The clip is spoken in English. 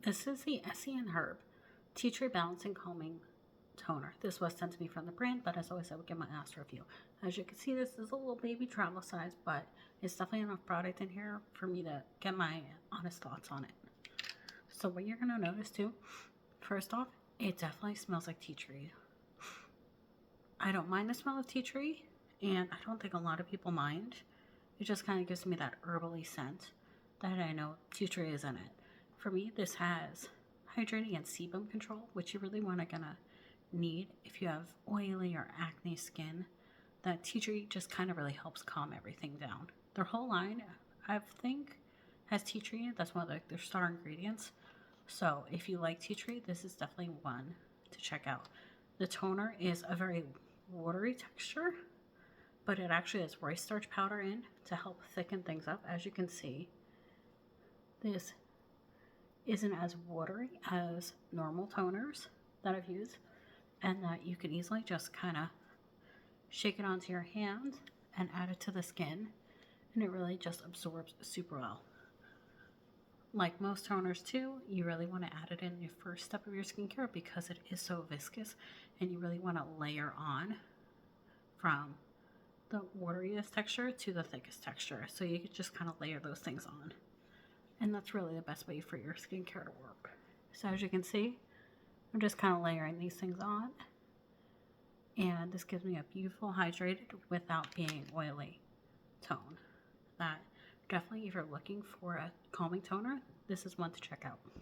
This is the SEN Herb Tea Tree Balancing Calming Toner. This was sent to me from the brand, but as always, I would give my honest review. As you can see, this is a little baby travel size, but it's definitely enough product in here for me to get my honest thoughts on it. So what you're going to notice too, first off, it definitely smells like tea tree. I don't mind the smell of tea tree, and I don't think a lot of people mind. It just kind of gives me that herbally scent that I know tea tree is in it. For me, this has hydrating and sebum control, which you really want to need if you have oily or acne skin. That tea tree just kind of really helps calm everything down. Their whole line, I think, has tea tree in it. That's one of their star ingredients. So if you like tea tree, this is definitely one to check out. The toner is a very watery texture, but it actually has rice starch powder in to help thicken things up. As you can see, this isn't as watery as normal toners that I've used, and that you can easily just kind of shake it onto your hand and add it to the skin, and it really just absorbs super well. Like most toners too, you really want to add it in your first step of your skincare because it is so viscous, and you really want to layer on from the wateriest texture to the thickest texture. So you can just kind of layer those things on. And that's really the best way for your skincare to work. So as you can see, I'm just kind of layering these things on. And this gives me a beautiful hydrated without being oily tone. That definitely, if you're looking for a calming toner, this is one to check out.